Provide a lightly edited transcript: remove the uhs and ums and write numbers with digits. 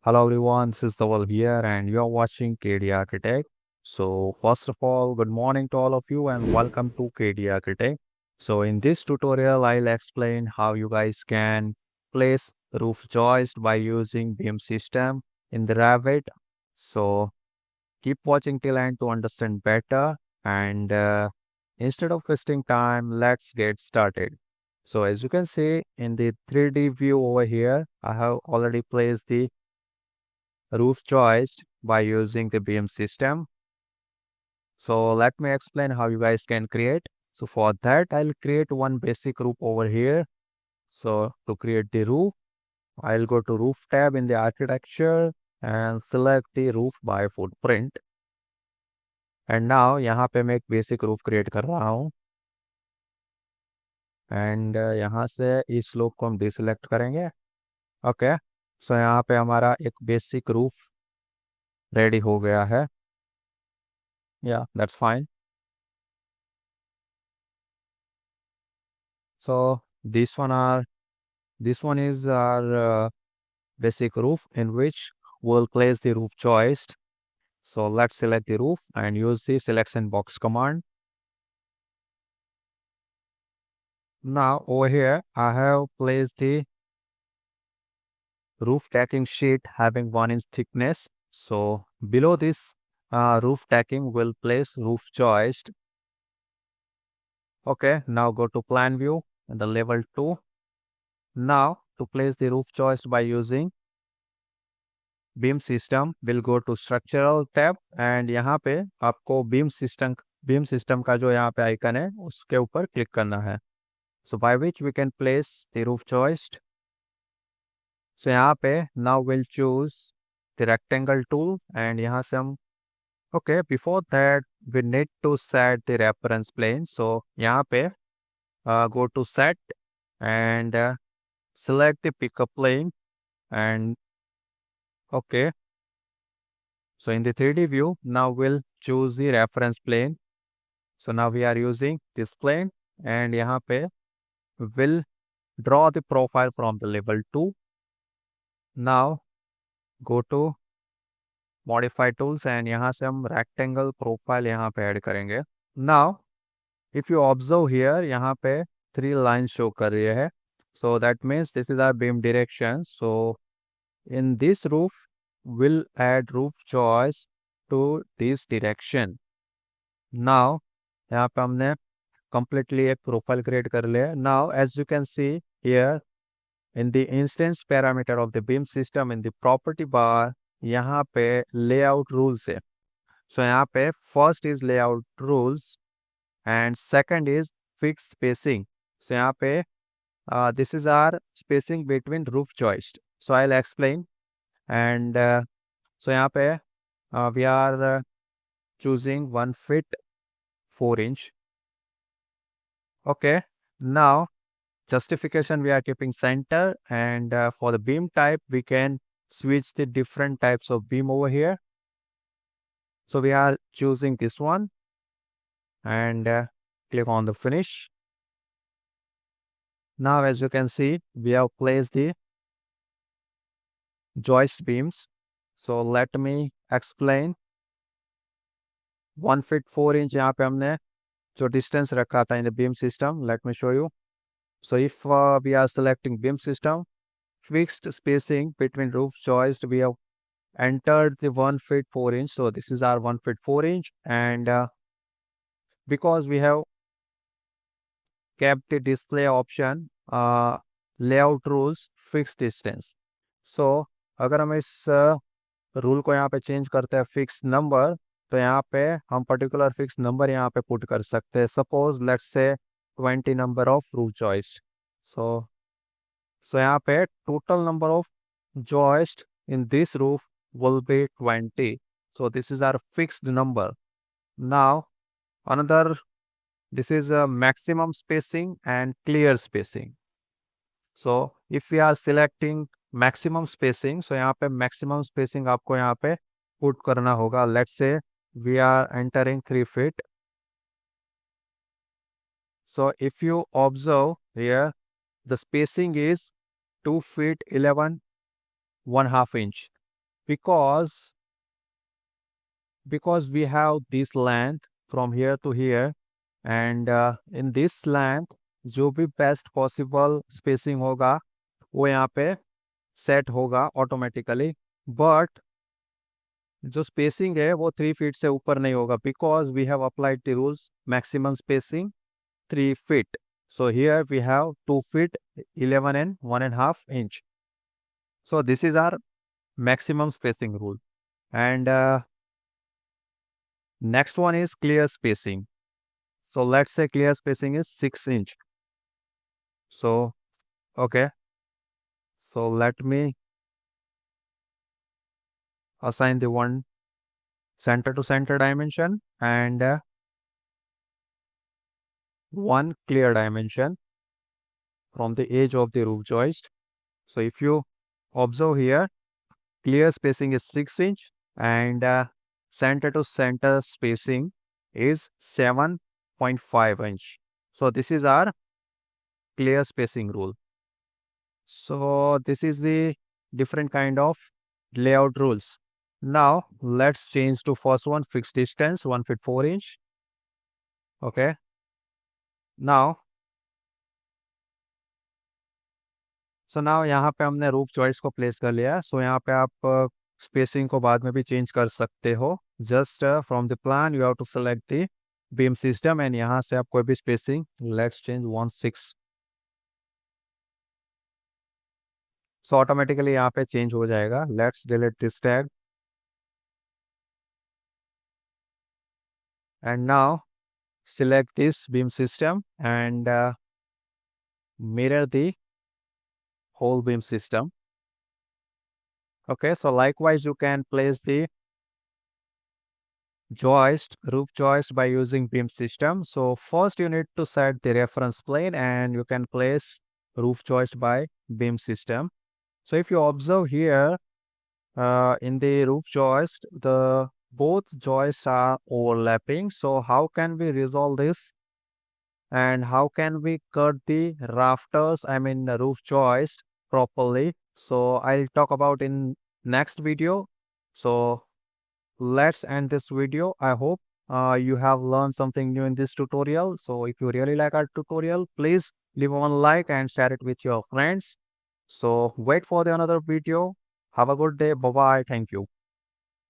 Hello everyone, this is Dawal here and you are watching KD Architect. So first of all, good morning to all of you and welcome to KD Architect. So in this tutorial, I'll explain how you guys can place roof joist by using beam system in the Revit. So keep watching till end to understand better and instead of wasting time, let's get started. So as you can see in the 3D view over here, I have already placed the roof joist by using the beam system. So let me explain how you guys can create. So for that, I'll create one basic roof over here. So to create the roof, I'll go to roof tab in the architecture and select the roof by footprint. And now यहाँ पे मैं एक basic roof create कर रहा हूँ and यहाँ से इस स्लोप को हम डिसेलेक्ट करेंगे. ओके, सो यहाँ पे हमारा एक बेसिक रूफ रेडी हो गया है. या that's fine. So this one is our basic roof in which we'll place the roof joist. So let's select the roof and use the selection box command. Now over here I have placed the roof tacking sheet having 1 inch thickness. So below this roof tacking we'll place roof joist. Okay, now go to plan view and the level 2. Now to place the roof joist by using beam system will go to structural tab and यहाँ पे आपको beam system का जो यहाँ पे icon है उसके ऊपर क्लिक करना है. So by which we can place the roof joist. So यहाँ पे now will choose the rectangle tool and यहाँ से हम okay before that we need to set the reference plane. So यहाँ पे go to set and select the pickup plane and okay. So in the 3D view, now we'll choose the reference plane. So now we are using this plane and यहाँ पे we'll draw the profile from the level 2. Now go to modify tools and यहाँ से हम rectangle profile यहाँ पे add करेंगे. Now if you observe here यहाँ पे 3 lines show कर रही है. So that means this is our beam direction. So in this roof we'll add roof joist to this direction. Now यहाँ पे हमने completely एक profile create कर लिया. Now as you can see here in the instance parameter of the beam system in the property bar यहाँ पे layout rules है. So यहाँ पे first is layout rules and second is fixed spacing. So यहाँ पे this is our spacing between roof joist. So I'll explain and so यहाँ पे we are choosing 1 feet 4 inch. Okay, now justification we are keeping center and for the beam type we can switch the different types of beam over here. So we are choosing this one and click on the finish. Now as you can see we have placed the joist beams. So let me explain. 1 feet 4 inch यहाँ पे हमने जो distance रखा था in the beam system. Let me show you. So if we are selecting beam system, fixed spacing between roof joist, we have entered the 1 feet 4 inch. So this is our 1 feet 4 inch and because we have kept the display option layout rules fixed distance. So अगर हम इस rule को यहाँ पे change करते हैं fix number तो यहाँ पे हम पर्टिकुलर फिक्स नंबर यहाँ पे पुट कर सकते हैं. Suppose let's say 20 number of roof joist. So यहाँ पे total number of joist in this roof will be 20. So this is our fixed number. Now another, this is a maximum spacing and clear spacing. So if we are selecting maximum spacing, so यहाँ पे maximum spacing आपको यहाँ पे put करना होगा. Let's say we are entering 3 feet. So if you observe here, the spacing is 2 feet 11 1/2 inch. because we have this length from here to here, and in this length जो भी best possible spacing होगा वो यहाँ पे set होगा automatically, but जो spacing है वो 3 फीट से ऊपर नहीं होगा because we have applied the rules maximum spacing 3 feet. So here we have 2 feet 11 and 1.5 inch. So this is our maximum spacing rule. And next one is clear spacing. So let's say clear spacing is 6 inch. So okay. So let me assign the one center to center dimension and one clear dimension from the edge of the roof joist. So if you observe here, clear spacing is 6 inch and center to center spacing is 7.5 inch. So this is our clear spacing rule. So this is the different kind of layout rules. Now let's change to first one, fixed distance 1 feet 4 inch. Okay. Now यहाँ पे हमने roof choice को place कर लिया. सो यहाँ पे आप spacing को बाद में भी चेंज कर सकते हो. Just from the plan you have to select the beam system and यहाँ से आप कोई भी spacing let's change 1.6. So automatically यहाँ पे चेंज हो जाएगा. Let's delete this tag and now select this beam system and mirror the whole beam system. Okay, so likewise you can place the roof joist by using beam system. So first you need to set the reference plane and you can place roof joist by beam system. So if you observe here in the roof joist, the both joists are overlapping. So how can we resolve this and how can we cut the rafters, the roof joist properly? So I'll talk about in next video. So let's end this video. I hope you have learned something new in this tutorial. So if you really like our tutorial, please leave one like and share it with your friends. So wait for the another video. Have a good day. Bye bye. Thank you.